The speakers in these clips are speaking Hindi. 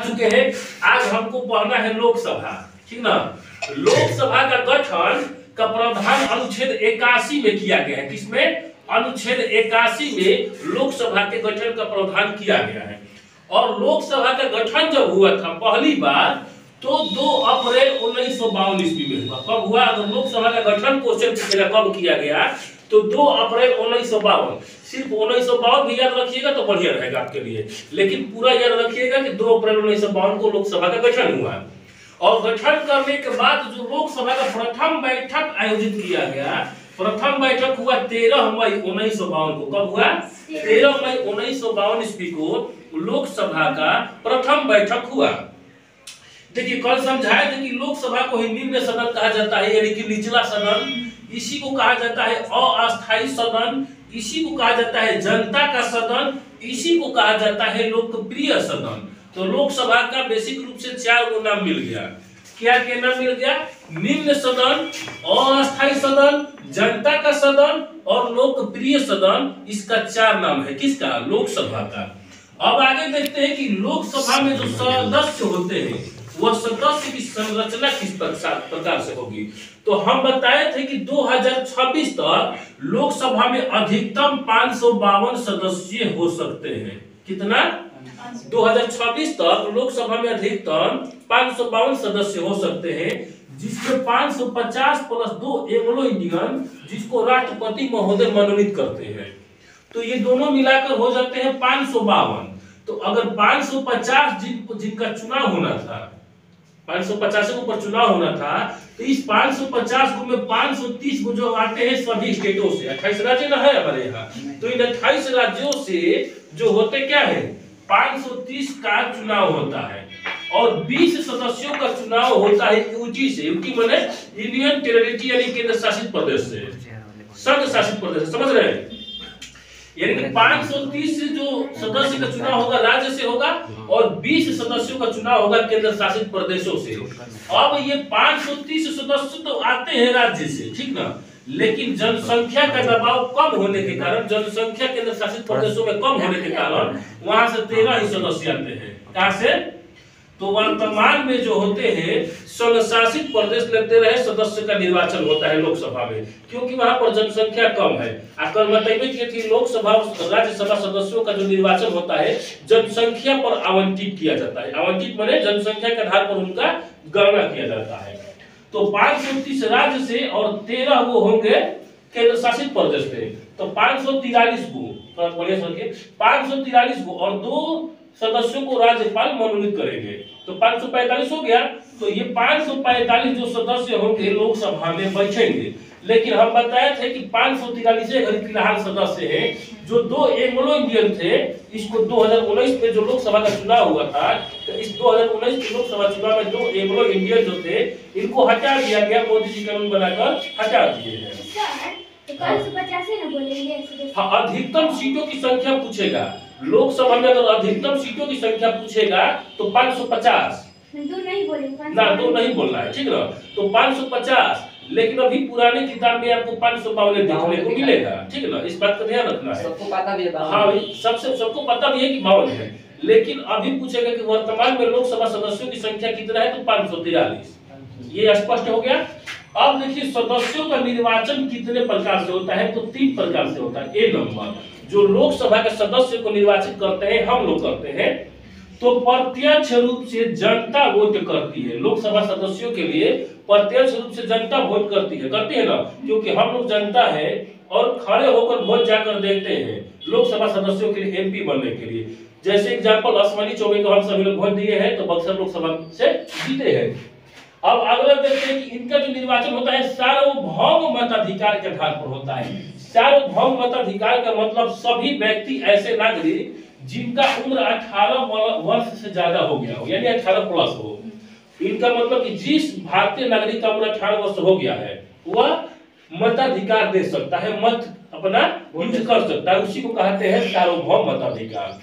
चुके हैं। आज हमको पढ़ना है लोकसभा, ठीक ना। लोकसभा का गठन का प्रावधान अनुच्छेद 81 में किया गया है। किसमें? अनुच्छेद 81 में लोकसभा के गठन का प्रावधान किया गया है। और लोकसभा का गठन जब हुआ था पहली बार तो 2 अप्रैल 1952 ईस्वी में हुआ। कब हुआ? अगर लोकसभा का गठन क्वेश्चन पूछेगा कब किया गया तो 2 अप्रैल 1952। सिर्फ 1952 भी याद रखिएगा तो बढ़िया रहेगा आपके लिए, लेकिन पूरा याद रखिएगा कि 2 अप्रैल 1952 को लोकसभा का गठन हुआ। और गठन करने के बाद जो लोकसभा का प्रथम बैठक आयोजित किया गया, प्रथम बैठक हुआ 13 मई 1952 को। कब हुआ? 13 मई 1952 ईस्वी को लोकसभा का प्रथम बैठक हुआ। देखिए कल समझाए थे कि लोकसभा को ही निम्न सदन कहा जाता है, यानी कि निचला सदन। इसी को कहा जाता है अस्थायी सदन, इसी को कहा जाता है जनता का सदन, इसी को कहा जाता है लोकप्रिय सदन। तो लोकसभा का बेसिक रूप से 4 गो नाम मिल गया। क्या नाम मिल गया? निम्न सदन, अस्थायी सदन, जनता का सदन और लोकप्रिय सदन। इसका 4 नाम है। किसका? लोकसभा का। अब आगे देखते हैं कि लोकसभा में जो सदस्य होते हैं वह सदस्य की संरचना किस प्रकार से होगी। तो हम बताए थे कि 2026 तक लोकसभा में अधिकतम 552 सदस्य हो सकते हैं। कितना? 2026 तक लोकसभा में अधिकतम 552 सदस्य हो सकते हैं, जिसमें 550 प्लस 2 एंग्लो इंडियन जिसको राष्ट्रपति महोदय मनोनीत करते हैं। तो ये दोनों मिलाकर हो जाते हैं 552। तो अगर 550 जिनका चुनाव होना था, 550 के ऊपर चुनाव होना था, तो इस 550 को में 530 को जो आते हैं सभी स्टेटों से, 28 राज्य ना है हमारे यहाँ, तो इन 28 राज्यों से जो होते क्या है 530 का चुनाव होता है। और 20 सदस्यों का चुनाव होता है यूटी से। यूटी माने यूनियन टेरिटरी यानी केंद्र शासित प्रदेश से, संघ शासित प्रदेश। समझ रहे हैं? यानी कि 530 जो सदस्य का चुनाव होगा राज्य से होगा और 20 सदस्यों का चुनाव होगा केंद्र शासित प्रदेशों से। अब ये 530 सदस्य तो आते हैं राज्य से, ठीक ना, लेकिन जनसंख्या का दबाव कम होने के कारण, जनसंख्या केंद्र शासित प्रदेशों में कम होने के कारण वहां से 13 ही सदस्य आते हैं। कहां से? तो वर्तमान में जो होते हैं संघ शासित प्रदेश में 13 सदस्य का निर्वाचन होता है लोकसभा में, क्योंकि वहां पर जनसंख्या कम है। आकर बताइए कि लोकसभा राज्यसभा सदस्यों का जो निर्वाचन होता है जनसंख्या पर आवंटित किया जाता है। आवंटित माने जनसंख्या के आधार पर उनका गणना किया जाता है। तो 530 राज्य से और 13 वो होंगे केंद्र शासित प्रदेश में। तो 543 को 543 को और 2 सदस्यों को राज्यपाल मनोनीत करेंगे, तो 545 हो गया। तो ये 545 जो सदस्य होंगे लोकसभा में बैठेंगे। लेकिन हम बताए थे कि 543 अगर फिलहाल सदस्य हैं जो 2 एंग्लो इंडियन थे। इसको 2019 में जो लोकसभा का चुनाव हुआ था, तो इस 2019 के लोकसभा चुनाव में 2 एंग्लो इंडियन जो थे इनको हटा दिया गया, मोदी जी कानून बनाकर हटा दिए हैं। हाँ, अधिकतम सीटों की संख्या पूछेगा लोकसभा में। अगर अधिकतम सीटों की संख्या पूछेगा तो 550 ना, 2 नहीं बोलना है, ठीक ना। तो 550, लेकिन अभी पुराने किताब में आपको 552 देखने को मिलेगा, ठीक ना। इस बात का ध्यान रखना है। सबको पता भी है। हाँ, सबको पता भी है कि 52 है, लेकिन अभी पूछेगा कि वर्तमान में लोकसभा सदस्यों की संख्या कितना है, तो 543। ये स्पष्ट हो गया। अब देखिए सदस्यों का निर्वाचन कितने प्रकार से होता है, तो 3 प्रकार से होता है। ए नंबर, जो लोकसभा के सदस्य को निर्वाचित करते हैं हम लोग करते हैं, तो प्रत्यक्ष रूप से जनता वोट करती है। लोकसभा सदस्यों के लिए प्रत्यक्ष रूप से जनता वोट करती है ना, क्योंकि हम लोग जनता है और खड़े होकर वोट जाकर देते हैं लोकसभा सदस्यों के लिए, एमपी बनने के लिए। जैसे एग्जाम्पल अश्विनी चौबे को हम सभी लोग वोट दिए हैं तो बक्सर लोकसभा से जीते हैं। अब अगला देखते हैं कि इनका जो निर्वाचन होता है सार्वभौम मताधिकार के आधार पर होता है। सार्वभौम मताधिकार का मतलब सभी व्यक्ति ऐसे नागरिक जिनका उम्र 18 वर्ष से ज्यादा हो गया हो, यानी 18 प्लस हो। इनका मतलब कि जिस भारतीय नागरिक का उम्र 18 वर्ष हो गया है वह मताधिकार दे सकता है, मत अपना यूज कर सकता है, उसी को कहते हैं सार्वभौम मताधिकार।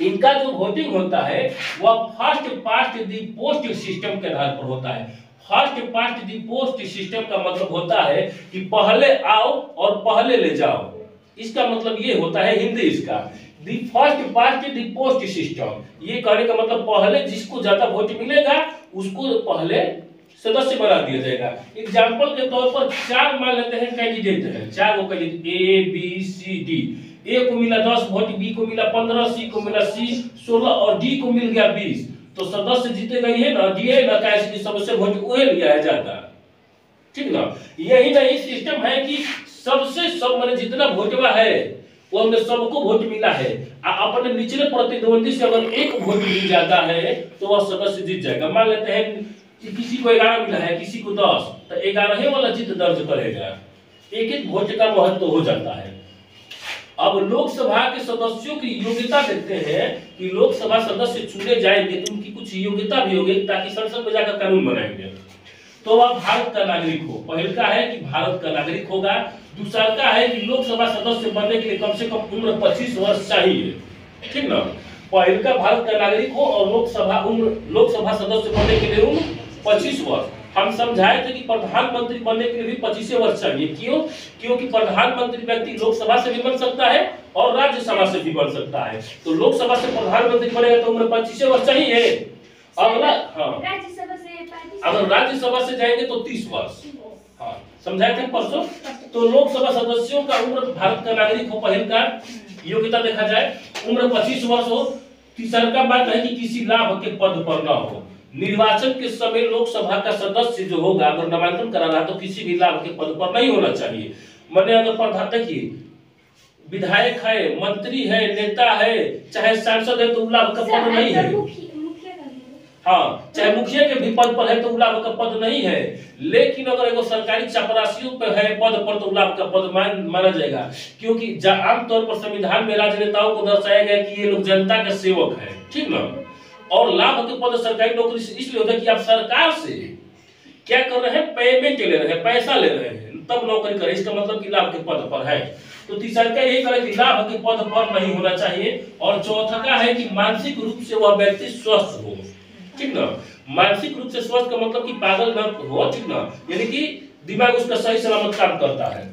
इनका जो वोटिंग होता है वह first past the post system के आधार पर होता है। First past the post system का मतलब होता है कि पहले आओ और पहले ले जाओ। इसका मतलब ये होता है हिंदी इसका the first past the post system, ये कहने का मतलब पहले जिसको ज्यादा वोट मिलेगा उसको पहले सदस्य बना दिया जाएगा। एग्जाम्पल के तौर पर 4 मान लेते हैं कैंडिडेट हैं, 4 को candidate A B C D. A को मिला 10 वोट, बी को मिला 15, सी को मिला 16 और डी को मिल गया 20। तो सदस्य जीतेगा ये ना, डी है ना, कैसे सबसे वोट वही लिया है ज्यादा, ठीक ना। यही ना ये सिस्टम है कि सबसे सब मैंने जितना वोटवा है वो हमने सबको वोट मिला है। अपने निचले प्रतिद्वंदी से अगर एक वोट मिल जाता है तो वह सदस्य जीत जाएगा। मान लेते हैं कि किसी को 11 मिला है, किसी को 10, तो 11 वाला जीत दर्ज करेगा। एक एक वोट का महत्व हो जाता है। अब लोकसभा के सदस्यों की योग्यता देखते हैं कि लोकसभा सदस्य चुने जाएंगे तो उनकी कुछ योग्यता भी होगी ताकि संसद में जाकर कानून बनाएंगे। तो वह भारत का नागरिक हो, पहल का है कि भारत का नागरिक होगा। दूसरा का है कि लोकसभा सदस्य बनने के लिए कम से कम उम्र 25 वर्ष चाहिए, ठीक ना। पहल का भारत का नागरिक हो और लोकसभा सदस्य बनने के लिए उम्र 25 वर्ष। हम समझाए थे कि प्रधानमंत्री बनने के लिए भी 25 वर्ष चाहिए। क्यों? क्योंकि प्रधानमंत्री व्यक्ति लोकसभा से भी बन सकता है और राज्यसभा से भी बन सकता है। तो लोकसभा से प्रधानमंत्री बनेगा तो उम्र 25 वर्ष चाहिए। अगला राज्यसभा से अगर राज्यसभा से जाएंगे तो 30 वर्ष। हाँ, समझाए थे परसों। तो लोकसभा सदस्यों का उम्र भारत का नागरिक हो, पहल का योग्यता देखा जाए उम्र 25 वर्ष हो। तीसरा का बात है कि किसी लाभ के पद पर ना हो। निर्वाचन के समय लोकसभा का सदस्य जो होगा अगर नामांकन करा रहा तो किसी भी लाभ के पद पर नहीं होना चाहिए। मैंने अगर प्रधान देखिए विधायक है, मंत्री है, नेता है, चाहे सांसद है तो लाभ का पद नहीं है। हाँ, चाहे मुखिया के भी पद पर है तो लाभ का पद नहीं है। लेकिन अगर एगो सरकारी चपरासियों पे है पद पर तो लाभ का पद माना जाएगा। क्योंकि आमतौर पर संविधान में राजनेताओं को दर्शाया गया कि ये लोग जनता के सेवक है, ठीक ना। और लाभ के पद सरकारी नौकरी से इसलिए होता है कि आप सरकार से क्या कर रहे हैं, पेमेंट ले रहे हैं, पैसा ले रहे हैं, तब नौकरी करें। इसका मतलब कि लाभ के पद पर है। तो तीसरा का यही करें कि लाभ के पद पर नहीं होना चाहिए। और चौथा का है कि मानसिक रूप से वह व्यक्ति स्वस्थ हो, ठीक ना। मानसिक रूप से स्वस्थ का मतलब कि पागल न हो, ठीक ना, यानी कि दिमाग उसका सही सलामत काम करता है।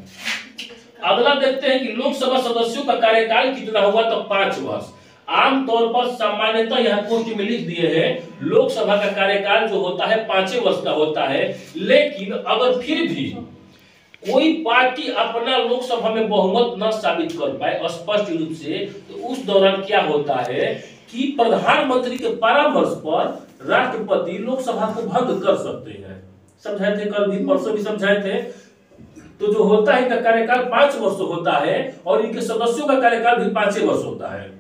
अगला देखते हैं कि लोकसभा सदस्यों का कार्यकाल कितना हुआ, तो 5 वर्ष। आमतौर पर सामान्यतः यहाँ पोस्ट में लिख दिए हैं लोकसभा का कार्यकाल जो होता है 5 वर्ष का होता है। लेकिन अगर फिर भी कोई पार्टी अपना लोकसभा में बहुमत न साबित कर पाए स्पष्ट रूप से, तो उस दौरान क्या होता है कि प्रधानमंत्री के परामर्श पर राष्ट्रपति लोकसभा को भंग कर सकते हैं। समझाए थे कल भी, परसों भी समझाए थे। तो जो होता है इनका कार्यकाल 5 वर्ष होता है और इनके सदस्यों का कार्यकाल भी 5 वर्ष होता है।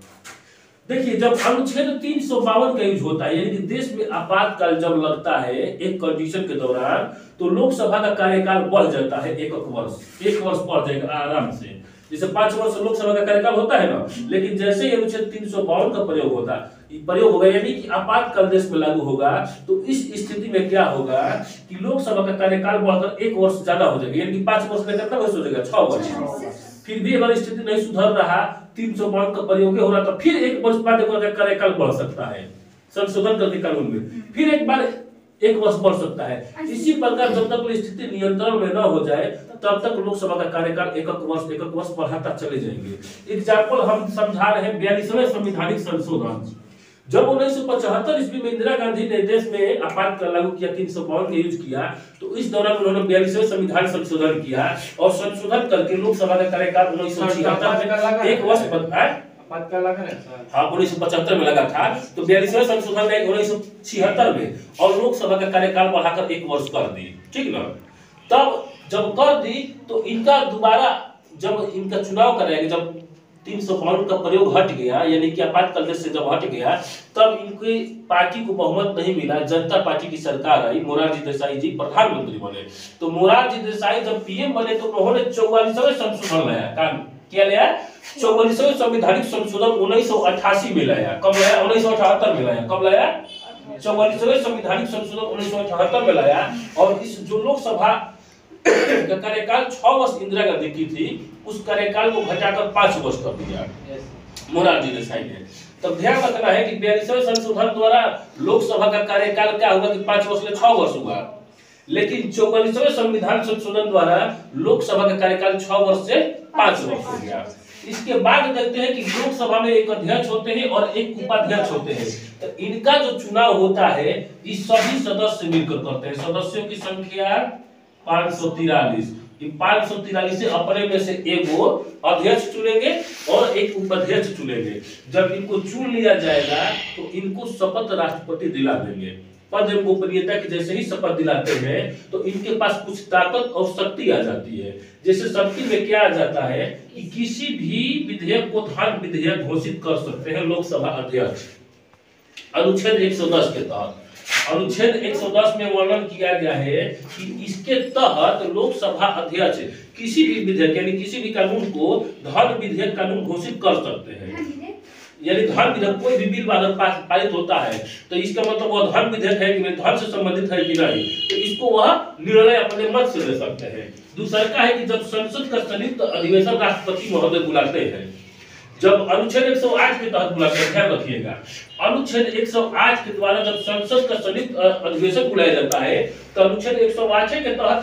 देखिए जब अनुच्छेद 352 का यूज होता है, यानी कि देश में आपातकाल जब लगता है एक कंडीशन के दौरान, तो लोकसभा का कार्यकाल बढ़ जाता है 1 वर्ष बढ़ जाएगा आराम से। जैसे 5 वर्ष लोकसभा का कार्यकाल होता है ना, लेकिन जैसे ही अनुच्छेद 352 का प्रयोग होगा यानी कि आपातकाल देश में लागू होगा, तो इस स्थिति में क्या होगा कि लोकसभा का कार्यकाल बढ़कर 1 वर्ष ज्यादा हो जाएगा, यानी कि 5 वर्ष में कितना वर्ष हो जाएगा, 6 वर्ष। फिर भी अगर स्थिति नहीं सुधर रहा, 352 का प्रयोग हो रहा, तो फिर 1 वर्ष बाद कार्यकाल बढ़ सकता है संशोधन करके कानून में, फिर एक बार 1 वर्ष बढ़ सकता है। इसी प्रकार जब तक स्थिति नियंत्रण में न हो जाए तब तक लोकसभा का कार्यकाल 1 वर्ष बढ़ाता चले जाएंगे। एग्जाम्पल हम समझा रहे हैं 42वें संवैधानिक संशोधन। जब 1975 ईस्वी में इंदिरा गांधी ने देश में आपातकाल लागू किया, 352 का यूज किया, तो इस दौरान उन्होंने 42वें संविधान संशोधन किया और संशोधन करके लोकसभा का कार्यकाल 1976 में 1 वर्ष बढ़ाया। आपातकाल लगा है सर, हाँ 1975 में लगा था, तो 42वें संशोधन ने 1976 में और लोकसभा का कार्यकाल बढ़ाकर 1 वर्ष कर दी, ठीक ना। तब जब कर दी तो इनका दोबारा जब इनका चुनाव कराएंगे, जब 352 का प्रयोग हट गया, यानी कि आपातकाल से जब हट गया, तब इनकी पार्टी को बहुमत नहीं मिला, जनता पार्टी की सरकार आई, मोरारजी देसाई जी प्रधानमंत्री बने। तो मोरारजी देसाई जब पीएम बने तो उन्होंने 44वें संशोधन लाया। क्या लाया? 44वें संवैधानिक संशोधन 1988 में लाया। कब लाया? 1978 में लाया। कब लाया? 44वें संवैधानिक संशोधन 1978 में लाया। और इस जो लोकसभा का कार्यकाल 6 वर्ष इंदिरा गांधी की थी, उस कार्यकाल को घटाकर 5 वर्ष कर दिया मोरारजी देसाई ने। तब ध्यान रखना है कि 42वें संशोधन द्वारा लोकसभा का कार्यकाल क्या हुआ कि 5 वर्ष से 6 वर्ष हुआ, लेकिन 44वें संविधान संशोधन द्वारा लोकसभा का कार्यकाल 6 वर्ष से 5 वर्ष हो गया। इसके बाद देखते हैं कि लोकसभा में एक अध्यक्ष होते हैं और एक उपाध्यक्ष होते हैं। तो इनका जो चुनाव होता है इस सभी सदस्य मिलकर करते हैं। सदस्यों की संख्या 543। 543 से अपने में से एक वो अध्यक्ष चुनेंगे और एक उपाध्यक्ष चुनेंगे। जब इनको चुन लिया जाएगा तो इनको शपथ राष्ट्रपति दिला देंगे। पद एवं गोपनीयता की जैसे ही शपथ दिलाते हैं तो इनके पास कुछ ताकत और शक्ति आ जाती है। जैसे शक्ति में क्या आ जाता है कि किसी भी विधेयक को धर्म विधेयक घोषित कर सकते हैं लोकसभा अध्यक्ष। अनुच्छेद 110 के तहत, अनुच्छेद 110 में वर्णन किया गया है कि इसके तहत लोकसभा अध्यक्ष किसी भी विधेयक यानी किसी भी कानून को धर्म विधेयक कानून घोषित कर सकते हैं। यानी धर्म विधेयक कोई भी बिल अगर पारित होता है तो इसका मतलब वह धर्म विधेयक है कि नहीं, धर्म से संबंधित है कि नहीं, तो इसको वह निर्णय अपने मत से ले सकते हैं। दूसरा का है कि जब संसद का संयुक्त अधिवेशन राष्ट्रपति महोदय बुलाते हैं, जब अनुच्छेद 108 के तहत बुलाते हैं, ध्यान रखिएगा, अनुच्छेद 108 के द्वारा जब संसद का संयुक्त अधिवेशन बुलाया जाता है तो अनुच्छेद 108 के तहत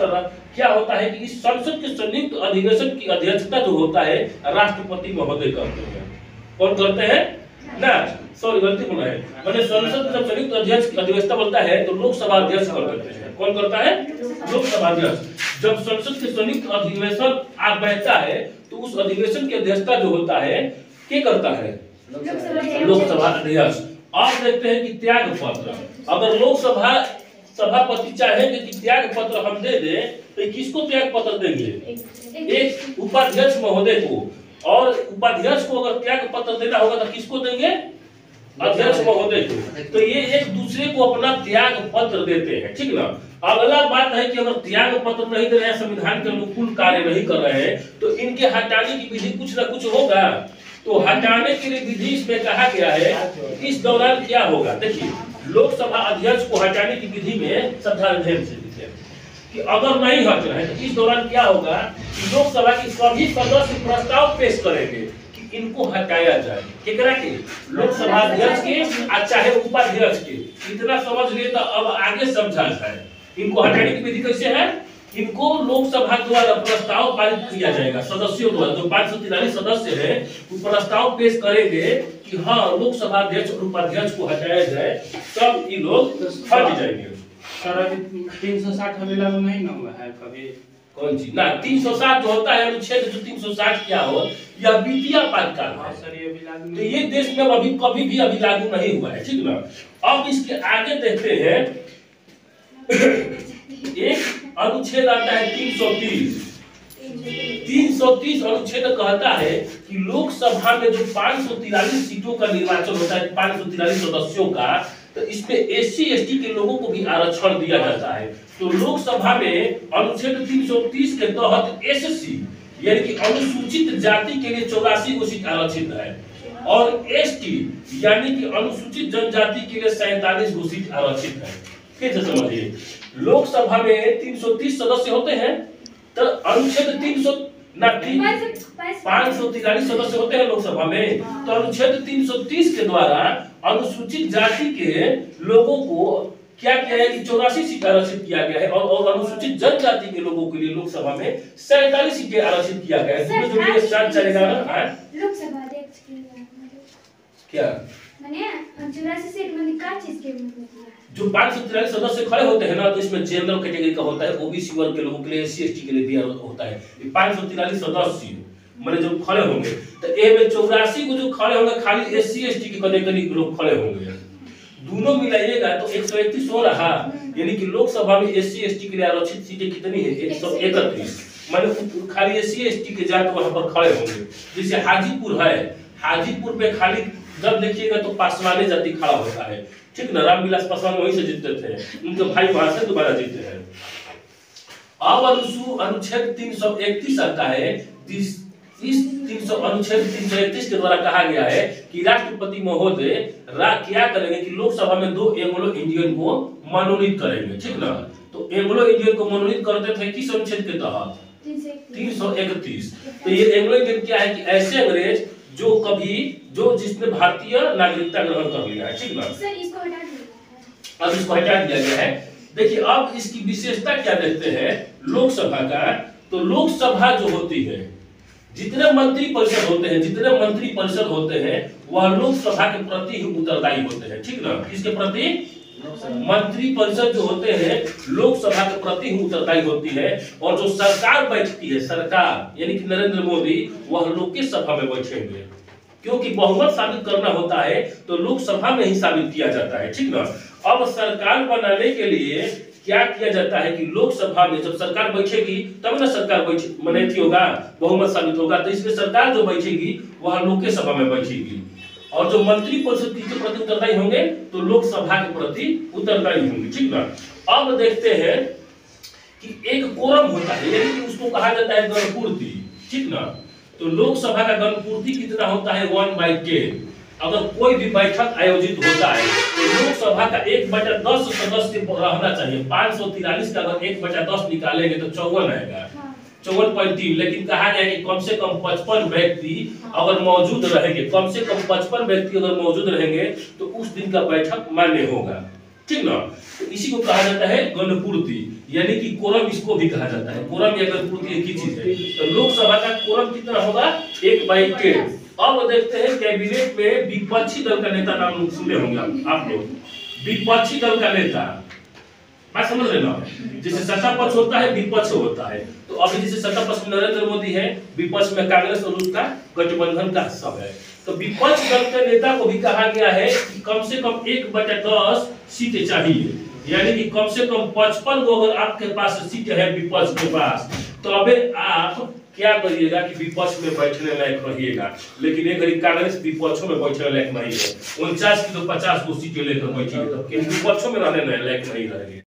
क्या होता है कि इस संसद के संयुक्त अधिवेशन की अध्यक्षता जो होता है राष्ट्रपति महोदय करते हैं। कौन करते हैं ना, सॉरी गलती बोला है, मैंने संसद जब संयुक्त अध्यक्ष अधिवेशता बोलता है तो लोकसभा अध्यक्ष कर देते हैं। कौन करता है, लोकसभा अध्यक्ष। जब संसद के संयुक्त अधिवेशन आ बैठता है तो उस अधिवेशन की अध्यक्षता जो होता है क्या करता है, लोकसभा अध्यक्ष। अब देखते हैं कि त्याग पत्र, अगर लोकसभा सभापति चाहेंगे कि त्याग पत्र हम दे दें तो किसको त्याग पत्र देंगे, एक उपाध्यक्ष महोदय को, और उपाध्यक्ष को अगर त्याग पत्र देना होगा तो किसको देंगे, अध्यक्ष महोदय को। तो ये एक दूसरे को अपना त्याग पत्र देते हैं, ठीक ना। अगला बात है कि अगर त्याग पत्र नहीं दे रहे हैं, संविधान के अनुकूल कार्य नहीं कर रहे हैं तो इनके हटाने की विधि कुछ ना कुछ होगा। तो हटाने के लिए विधि इसमें कहा गया है, इस दौरान क्या होगा। देखिए लोकसभा अध्यक्ष को हटाने की विधि में सावधान से कि अगर नहीं हट रहे तो इस दौरान क्या होगा कि लोकसभा के सभी सदस्य प्रस्ताव पेश करेंगे कि इनको हटाया जाए। केकरा के, लोकसभा अध्यक्ष के चाहे उपाध्यक्ष के। इतना समझ लिए तो अब आगे समझा जाए। इनको हटाने की विधि कैसे है, इनको लोकसभा द्वारा प्रस्ताव पारित किया जाएगा, सदस्यों द्वारा जो 543 सदस्य हैं वो प्रस्ताव पेश करेंगे कि हाँ लोकसभा अध्यक्ष और उपाध्यक्ष को हटाया जाए, तब ये लोग हट जाएंगे। सर अभी 360 अभी लागू नहीं ना हुआ है कभी, कौन चीज ना 360 जो होता है अनुच्छेद जो 360 क्या हो, यह वित्तीय आपातकाल है। सर ये भी लागू तो ये देश में अभी कभी भी अभी लागू नहीं हुआ है, ठीक ना। अब इसके आगे देखते हैं एक अनुच्छेद आता है 330 अनुच्छेद कहता है कि लोकसभा में जो 543 सीटों का निर्वाचन होता है, 543 सदस्यों का, तो इसमें SC ST के लोगों को भी आरक्षण दिया जाता है। तो लोकसभा में अनुच्छेद 330 के तहत SC यानी कि अनुसूचित जाति के लिए 84 को सीट आरक्षित है और ST यानी कि अनुसूचित जनजाति के लिए 47 को सीट आरक्षित है। कैसे समझिए, लोकसभा में 330 सदस्य होते हैं तो अनुच्छेद 543 सदस्य होते हैं लोकसभा में, तो अनुच्छेद 330 के द्वारा अनुसूचित जाति के लोगों को क्या किया है कि 84 सीटें आरक्षित किया गया है और अनुसूचित जनजाति के लोगों के लिए लोकसभा में 47 सीटें आरक्षित किया गया है। जो ये साथ चलेगा ना लोकसभा अध्यक्ष क्या माने 84 सीट में का चीज के जो 543 सदस्य खड़े होते हैं ना, तो इसमें जनरल कैटेगरी का होता है, ओबीसी वर्ग के लोगों के लिए, SC ST के लिए भी होता है। 543 सदस्य माने जो खड़े होंगे तो ए में 84 को जो खड़े होंगे खाली SC ST के कैटेगरी के लोग खड़े होंगे, दोनों मिलाइएगा तो 131 हो रहा। यानी कि लोकसभा में SC ST के लिए आरक्षित सीटें कितनी है, 131। माने खाली SC ST के जात वहां पर खड़े होंगे। जैसे हाजीपुर है, हाजीपुर पे खाली जब देखिएगा तो पासवानी जाति खड़ा होता है, ठीक ना। रामविलास पासवान वहीं से जीतते थे, उनके भाई वहां से दोबारा जीते हैं। अब अनुच्छेद 331 आता है, इस अनुच्छेद 331 के द्वारा कहा गया है कि राष्ट्रपति महोदय क्या करेंगे कि लोकसभा में 2 एंग्लो इंडियन को मनोनीत करेंगे, ठीक ना। तो एंग्लो इंडियन को मनोनीत करते थे किस अनुच्छेद के तहत, 331। तो ये एंग्लो इंडियन क्या है कि ऐसे अंग्रेज जो जिसने भारतीय नागरिकता ग्रहण कर लिया है, ठीक ना। सर इसको हटा दिया, अब इसको हटा दिया गया है। देखिए अब इसकी विशेषता क्या देखते हैं लोकसभा का, तो लोकसभा जो होती है जितने मंत्री परिषद होते हैं वह लोकसभा के प्रति ही उत्तरदायी होते हैं, ठीक ना। किसके प्रति? मंत्री परिषद जो होते हैं लोकसभा के प्रति ही उत्तरदायी होती है, और जो सरकार बैठती है, सरकार यानी कि नरेंद्र मोदी, वह लोक की सभा में बैठेंगे, क्योंकि बहुमत साबित करना होता है तो लोकसभा में ही साबित किया जाता है, ठीक ना। अब सरकार बनाने के लिए क्या किया जाता है कि लोकसभा में जब सरकार बैठेगी तब ना सरकार माने होगा, बहुमत साबित होगा, तो इसमें सरकार जो बैठेगी वह लोक सभा में बैठेगी, और जो मंत्री परिषद के प्रति उत्तरदायी होंगे तो लोकसभा के प्रति उत्तरदायी होंगे, ठीक ना। अब देखते हैं कि एक कोरम होता है, यानी कि उसको कहा जाता है गणपूर्ति, ठीक ना। तो लोकसभा का गणपूर्ति कितना होता है? 1/10। अगर कोई भी बैठक आयोजित होता है तो लोकसभा का 1/10 सदस्य रहना चाहिए। 543 का अगर 1/10 निकालेंगे तो 54 आएगा, 54.3। लेकिन कहा गया कि कम से कम 55 व्यक्ति अगर मौजूद रहेंगे, कम से कम 55 व्यक्ति अगर मौजूद रहेंगे तो उस दिन का बैठक मान्य होगा, ठीक ना। तो इसी को कहा जाता है गणपूर्ति, यानी कि कोरम इसको भी कहा जाता है। कोरम या गणपूर्ति एक ही चीज है। तो लोकसभा का कोरम कितना होगा? 1/10। अब देखते हैं कैबिनेट में विपक्षी दल का नेता नाम सुने होंगे आप लोग। विपक्षी दल का नेता, बात समझ रहे ना, जैसे सत्ता पक्ष होता है विपक्ष होता है। तो अभी जैसे सत्ता पक्ष में नरेंद्र मोदी है, विपक्ष में कांग्रेस और उसका गठबंधन का सब है। तो विपक्ष दल के नेता को भी कहा गया है कि कम से कम 1/10 सीटें चाहिए, यानी कि कम से कम 55 गो अगर आपके पास सीट है विपक्ष के पास, तो अबे आप क्या करिएगा कि विपक्ष में बैठने लायक रहिएगा। लेकिन एक घड़ी कांग्रेस विपक्षों में बैठने लायक नहीं है, 49 की तो 50 को सीटें लेकर बैठिए, तो विपक्षों में रहने लायक नहीं रहेंगे।